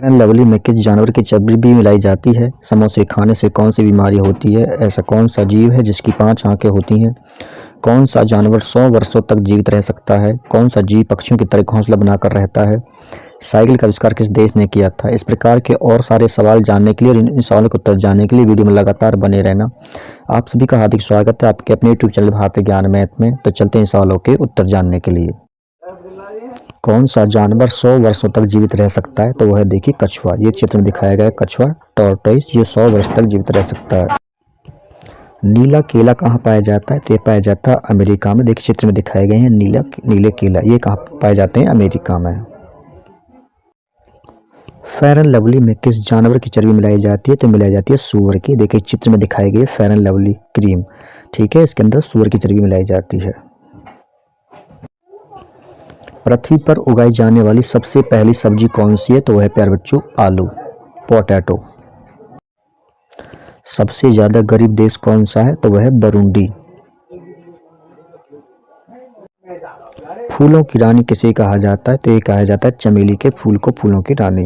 Fair and lovely में किस जानवर की चर्बी मिलाई जाती है? समोसे खाने से कौन सी बीमारी होती है? ऐसा कौन सा जीव है जिसकी 5 आंखें होती हैं? कौन सा जानवर 100 वर्षों तक जीवित रह सकता है? कौन सा जीव पक्षियों की तरह घोंसला बनाकर रहता है? साइकिल का आविष्कार किस देश ने किया था? इस प्रकार के और सारे सवाल जानने के लिए और इन सवालों के उत्तर जानने के लिए वीडियो में लगातार बने रहना। आप सभी का हार्दिक स्वागत है आपके अपने यूट्यूब चैनल भारतीय ज्ञान मैथ में। तो चलते हैं सवालों के उत्तर जानने के लिए। कौन सा जानवर 100 वर्षों तक जीवित रह सकता है? तो वह देखिए कछुआ। ये चित्र में दिखाया गया है कछुआ टॉर्टोइस, ये 100 वर्ष तक जीवित रह सकता है। नीला केला कहाँ पाया जाता है? तो ये पाया जाता है अमेरिका में। देखिए चित्र में दिखाए गए हैं नीले केला, ये कहाँ पाए जाते हैं? अमेरिका में। फेयर एंड लवली में किस जानवर की चर्बी मिलाई जाती है? तो मिलाई जाती है सूअर की। देखिए चित्र में दिखाई गई फेयर एंड लवली क्रीम, ठीक है, इसके अंदर सूअर की चर्बी मिलाई जाती है। पृथ्वी पर उगाई जाने वाली सबसे पहली सब्जी कौन सी है? तो वह है प्यारे बच्चों आलू, पोटैटो। सबसे ज्यादा गरीब देश कौन सा है? तो वह है बुरुंडी। फूलों की रानी किसे कहा जाता है? तो ये कहा जाता है चमेली के फूल को फूलों की रानी।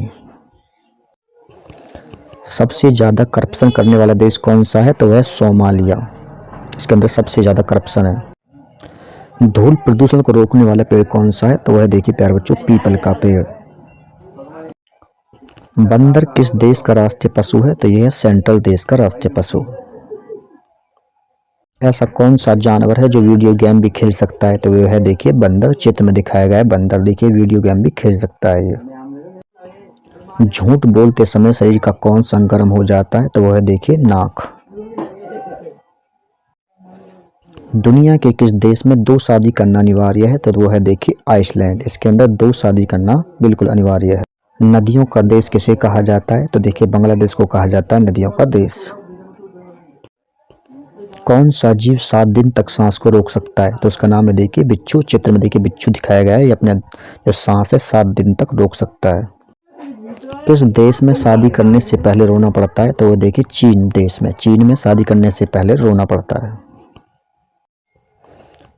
सबसे ज्यादा करप्शन करने वाला देश कौन सा है? तो वह है सोमालिया, इसके अंदर सबसे ज्यादा करप्शन है। धूल प्रदूषण को रोकने वाला पेड़ कौन सा है? तो वह देखिए प्यारे बच्चों पीपल का पेड़। बंदर किस देश का राष्ट्रीय पशु है? तो यह है सेंट्रल देश का राष्ट्रीय पशु। ऐसा कौन सा जानवर है जो वीडियो गेम भी खेल सकता है? तो वह है देखिए बंदर। चित्र में दिखाया गया है बंदर, देखिए वीडियो गेम भी खेल सकता है ये। झूठ बोलते समय शरीर का कौन सा अंग गर्म हो जाता है? तो वह है देखिए नाक। दुनिया के किस देश में 2 शादी करना अनिवार्य है? तो वो है देखिए आइसलैंड, इसके अंदर 2 शादी करना बिल्कुल अनिवार्य है। नदियों का देश किसे कहा जाता है? तो देखिए बांग्लादेश को कहा जाता है नदियों का देश। कौन सा जीव 7 दिन तक सांस को रोक सकता है? तो उसका नाम है देखिए बिच्छू। चित्र में देखिए बिच्छू दिखाया गया है, ये अपने जो सांस है 7 दिन तक रोक सकता है। किस देश में शादी करने से पहले रोना पड़ता है? तो वो देखिए चीन देश में। चीन में शादी करने से पहले रोना पड़ता है।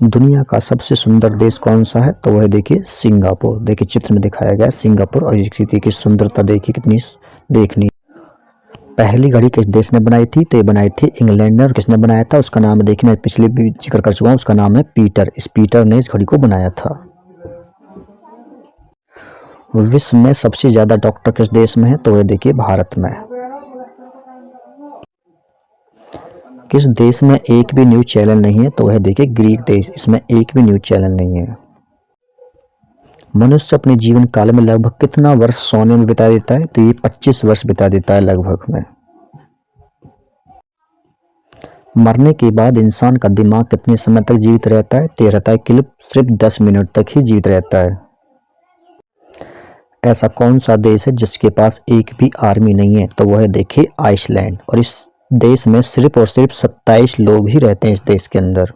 दुनिया का सबसे सुंदर देश कौन सा है? तो वह देखिए सिंगापुर। देखिए चित्र में दिखाया गया है सिंगापुर, और इसकी सुंदरता देखिए कितनी देखनी। पहली घड़ी किस देश ने बनाई थी? तो ये बनाई थी इंग्लैंड ने। और किसने बनाया था? उसका नाम देखिए मैं पिछले भी जिक्र कर चुका हूँ, उसका नाम है पीटर। इस पीटर ने इस घड़ी को बनाया था। विश्व में सबसे ज्यादा डॉक्टर किस देश में है? तो वह देखिए भारत में। किस देश में एक भी न्यूज चैनल नहीं है? तो वह देखिए ग्रीक देश, इसमें एक भी न्यूज चैनल नहीं है। मनुष्य अपने जीवन काल में लगभग कितना वर्ष सोने में बिता देता है? तो ये 25 वर्ष बिता देता है लगभग में। मरने के बाद इंसान का दिमाग कितने समय तक जीवित रहता है? तो यह रहता है सिर्फ 10 मिनट तक ही जीवित रहता है। ऐसा कौन सा देश है जिसके पास एक भी आर्मी नहीं है? तो वह है देखिए आइसलैंड, और इस देश में सिर्फ और सिर्फ 27 लोग ही रहते हैं इस देश के अंदर।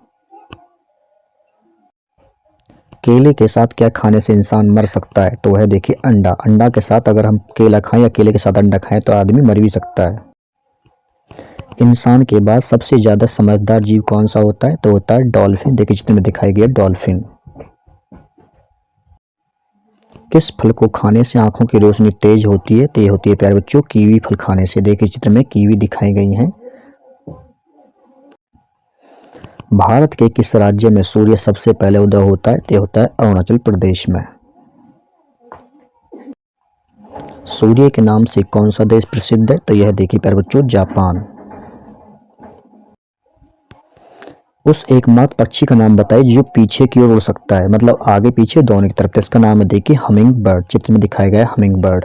केले के साथ क्या खाने से इंसान मर सकता है? तो वह देखिए अंडा। अंडा के साथ अगर हम केला खाएं या केले के साथ अंडा खाएं तो आदमी मर भी सकता है। इंसान के बाद सबसे ज्यादा समझदार जीव कौन सा होता है? तो होता है डॉल्फिन। देखिए चित्र में दिखाई गई है डॉल्फिन। किस फल को खाने से आंखों की रोशनी तेज होती है? तो ये होती है प्यारे बच्चों कीवी फल खाने से। देखिए चित्र में कीवी दिखाई गई हैं। भारत के किस राज्य में सूर्य सबसे पहले उदय होता है? तो होता है अरुणाचल प्रदेश में। सूर्य के नाम से कौन सा देश प्रसिद्ध है? तो यह देखिए प्यारे बच्चों जापान। उस एकमात्र पक्षी का नाम बताइए जो पीछे की ओर उड़ सकता है, मतलब आगे पीछे दोनों की तरफ। इसका नाम है देखिए हमिंग बर्ड। चित्र में दिखाया गया है हमिंग बर्ड।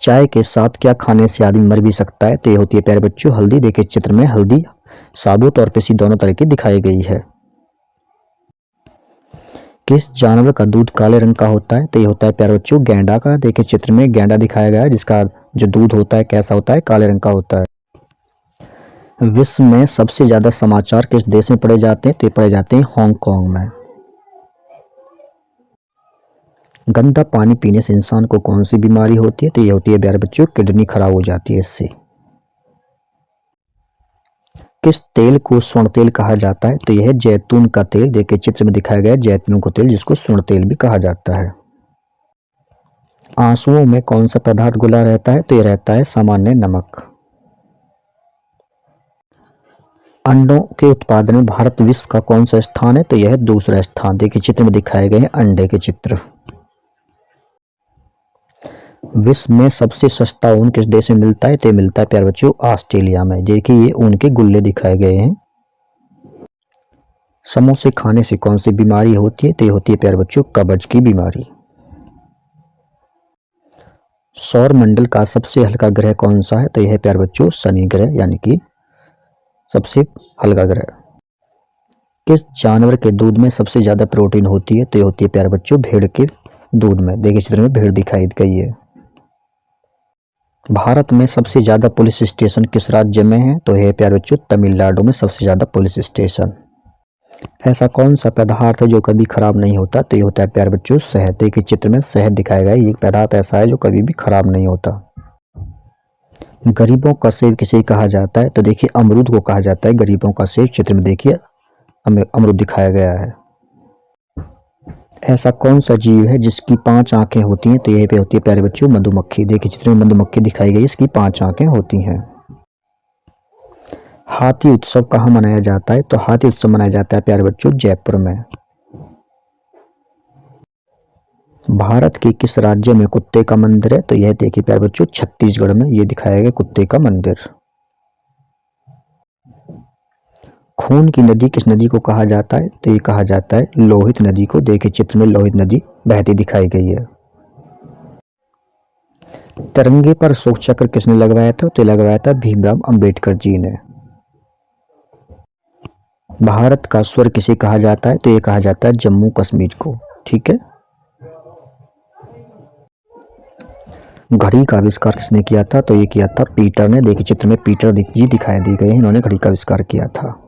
चाय के साथ क्या खाने से आदमी मर भी सकता है? तो ये होती है प्यारे बच्चों हल्दी। देखिए चित्र में हल्दी साबुत और पिसी दोनों तरह की दिखाई गई है। किस जानवर का दूध काले रंग का होता है? तो ये होता है प्यारे बच्चों गैंडा का। देखिए चित्र में गैंडा दिखाया गया है, जिसका जो दूध होता है कैसा होता है? काले रंग का होता है। विश्व में सबसे ज्यादा समाचार किस देश में पढ़े जाते हैं? तो ये पढ़े जाते हैं हांगकांग में। गंदा पानी पीने से इंसान को कौन सी बीमारी होती है? तो ये होती है प्यारे बच्चों किडनी खराब हो जाती है इससे। किस तेल को स्वर्ण तेल कहा जाता है? तो यह है जैतून का तेल। देखिए चित्र में दिखाया गया है जैतून का तेल, जिसको स्वर्ण तेल भी कहा जाता है। आंसुओं में कौन सा पदार्थ घुला रहता है? तो ये रहता है सामान्य नमक। अंडों के उत्पादन में भारत विश्व का कौन सा स्थान है? तो यह है दूसरा स्थान। देखिए चित्र में दिखाए गए हैं अंडे के चित्र। विश्व में सबसे सस्ता ऊन किस देश में मिलता है? तो मिलता है प्यारे बच्चों ऑस्ट्रेलिया में। देखिए ये ऊन के गुल्ले दिखाए गए हैं। समोसे खाने से कौन सी बीमारी होती है? तो ये होती है प्यारे बच्चों कब्ज की बीमारी। सौर मंडल का सबसे हल्का ग्रह कौन सा है? तो यह है प्यारे बच्चों शनि ग्रह, यानी कि सबसे हल्का ग्रह। किस जानवर के दूध में सबसे ज्यादा प्रोटीन होती है? तो ये होती है प्यारे बच्चों भेड़ के दूध में। देखिए चित्र में भेड़ दिखाई गई है। भारत में सबसे ज्यादा पुलिस स्टेशन किस राज्य में है? तो यह प्यारे बच्चों तमिलनाडु में सबसे ज्यादा पुलिस स्टेशन। ऐसा कौन सा पदार्थ है जो कभी खराब नहीं होता? तो ये होता है प्यारे बच्चों शहद। देखिए चित्र में शहद दिखाया गया है। ये पदार्थ ऐसा है जो कभी भी खराब नहीं होता। गरीबों का सेब किसे कहा जाता है? तो देखिए अमरूद को कहा जाता है गरीबों का सेब। चित्र में देखिए अमरूद दिखाया गया है। ऐसा कौन सा जीव है जिसकी 5 आंखें होती हैं? तो यह पे होती है प्यारे बच्चों मधुमक्खी। देखिए चित्र में मधुमक्खी दिखाई गई, इसकी 5 आंखें होती हैं। हाथी उत्सव कहाँ मनाया जाता है? तो हाथी उत्सव मनाया जाता है प्यारे बच्चों जयपुर में। भारत के किस राज्य में कुत्ते का मंदिर है? तो यह देखिए प्यारे बच्चों छत्तीसगढ़ में ये दिखाया गया कुत्ते का मंदिर। खून की नदी किस नदी को कहा जाता है? तो ये कहा जाता है लोहित नदी को। देखिए चित्र में लोहित नदी बहती दिखाई गई है। तिरंगे पर अशोक चक्र किसने लगवाया था? तो लगवाया था भीमराव अंबेडकर जी ने। भारत का स्वर्ग किसे कहा जाता है? तो ये कहा जाता है जम्मू कश्मीर को। ठीक है। घड़ी का आविष्कार किसने किया था? तो ये किया था पीटर ने। देखिए चित्र में पीटर जी दिखाई दी गए हैं, इन्होंने घड़ी का आविष्कार किया था।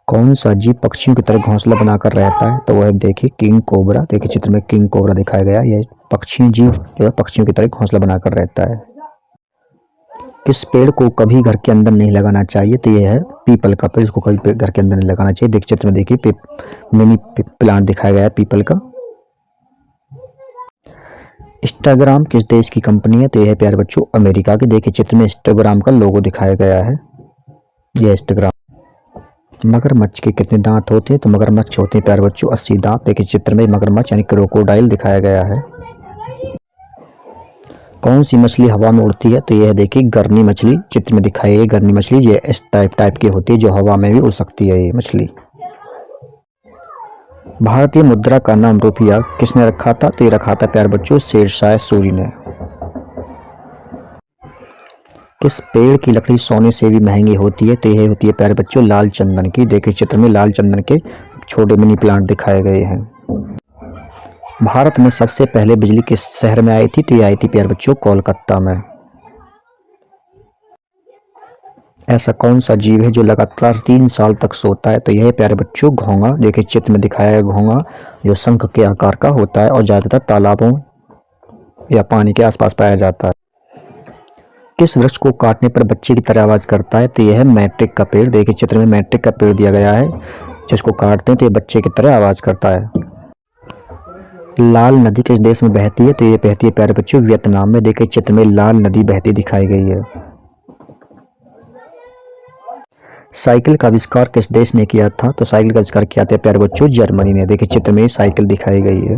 कौन सा जीव पक्षियों की तरह घोंसला बनाकर रहता है? तो वह देखिए किंग कोबरा। देखिए चित्र में किंग कोबरा दिखाया गया। यह पक्षी जीव जो है पक्षियों की तरह घोंसला बनाकर रहता है। किस पेड़ को कभी घर के अंदर नहीं लगाना चाहिए? तो यह है पीपल का पेड़। इसको कभी घर के अंदर नहीं लगाना चाहिए। देखिए चित्र में देखिए मिनी प्लांट दिखाया गया है पीपल का। इंस्टाग्राम किस देश की कंपनी है? तो यह है प्यारे बच्चों अमेरिका की। देखिए चित्र में इंस्टाग्राम का लोगो दिखाया गया है। यह इंस्टाग्राम। मगरमच्छ के कितने दांत होते हैं? तो मगरमच्छ होते हैं प्यारे बच्चों 80 दांत। देखिए चित्र में मगरमच्छ यानी क्रोकोडाइल दिखाया गया है। कौन सी मछली हवा में उड़ती है? तो यह देखिए गर्नी मछली चित्र में दिखाई है। गर्नी मछली ये इस टाइप की होती है जो हवा में भी उड़ सकती है ये मछली। भारतीय मुद्रा का नाम रुपया किसने रखा था? तो ये रखा था प्यारे बच्चों शेरशाह सूरी ने। किस पेड़ की लकड़ी सोने से भी महंगी होती है? तो यह होती है प्यारे बच्चों लाल चंदन की। देखिए चित्र में लाल चंदन के छोटे मिनी प्लांट दिखाए गए हैं। भारत में सबसे पहले बिजली किस शहर में आई थी? तो ये आई थी प्यारे बच्चों कोलकाता में। ऐसा कौन सा जीव है जो लगातार 3 साल तक सोता है? तो यह है प्यारे बच्चों घोंगा। देखिए चित्र में दिखाया है घोंगा जो शंख के आकार का होता है और ज्यादातर तालाबों या पानी के आसपास पाया जाता है। किस वृक्ष को काटने पर बच्चे की तरह आवाज करता है? तो यह है मैट्रिक का पेड़। देखिए चित्र में मैट्रिक का पेड़ दिया गया है, जिसको काटते हैं तो ये बच्चे की तरह आवाज करता है। लाल नदी किस देश में बहती है? तो ये बहती है प्यारे बच्चों वियतनाम में। देखिए चित्र में लाल नदी बहती दिखाई गई है। साइकिल का आविष्कार किस देश ने किया था? तो साइकिल का आविष्कार किया था प्यारे बच्चों जर्मनी ने। देखिए चित्र में साइकिल दिखाई गई है।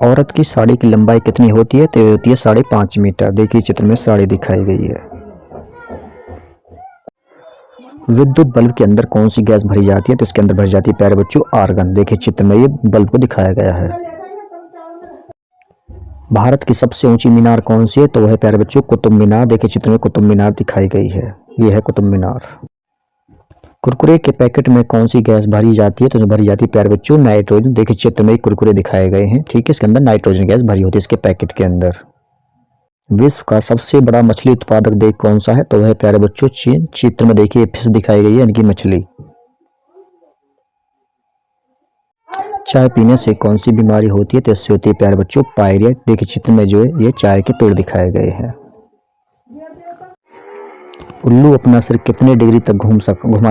औरत की साड़ी की लंबाई कितनी होती है? तो ये होती है 5.5 मीटर। देखिए चित्र में साड़ी दिखाई गई है। विद्युत बल्ब के अंदर कौन सी गैस भरी जाती है? तो इसके अंदर भरी जाती है प्यारे बच्चों आर्गन। देखिए चित्र में ये बल्ब को दिखाया गया है। भारत की सबसे ऊंची मीनार कौन सी है? तो वह है प्यारे बच्चों कुतुब मीनार। देखिए चित्र में कुतुब मीनार दिखाई गई है। यह है कुतुब मीनार। कुरकुरे के पैकेट में कौन सी गैस भरी जाती है? तो भरी जाती है प्यारे बच्चों नाइट्रोजन। देखिए चित्र में कुरकुरे दिखाए गए हैं। ठीक है, इसके अंदर नाइट्रोजन गैस भरी होती है इसके पैकेट के अंदर। विश्व का सबसे बड़ा मछली उत्पादक देश कौन सा है? तो वह है प्यारे बच्चों चीन। चित्र में देखिए फिश दिखाई गई है यानी कि मछली। चाय पीने से कौन सी बीमारी होती है? तो इससे होती है प्यारे बच्चों पायरिया। देखिए चित्र में जो है ये चाय के पेड़ दिखाए गए हैं। उल्लू अपना सिर कितने डिग्री तक घुमा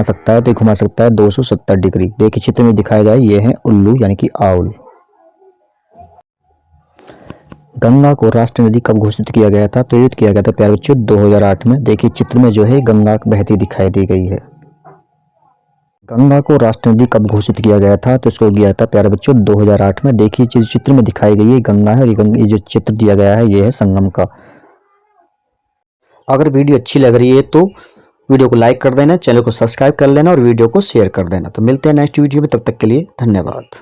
सकता है? तो घुमा सकता है 270 डिग्री। देखिए चित्र में दिखाया गया है ये है उल्लू यानी कि आउल। गंगा को राष्ट्रीय नदी कब घोषित किया गया था? प्रेरित किया गया था प्यारे बच्चों 2008 में। देखिए चित्र में जो है गंगा बहती दिखाई दी गई है। गंगा को राष्ट्रीय नदी कब घोषित किया गया था? तो इसको किया था प्यारे बच्चों 2008 में। देखिए चित्र में दिखाई गई है गंगा है, और ये जो चित्र दिया गया है ये है संगम का। अगर वीडियो अच्छी लग रही है तो वीडियो को लाइक कर देना, चैनल को सब्सक्राइब कर लेना और वीडियो को शेयर कर देना। तो मिलते हैं नेक्स्ट वीडियो में, तब तक के लिए धन्यवाद।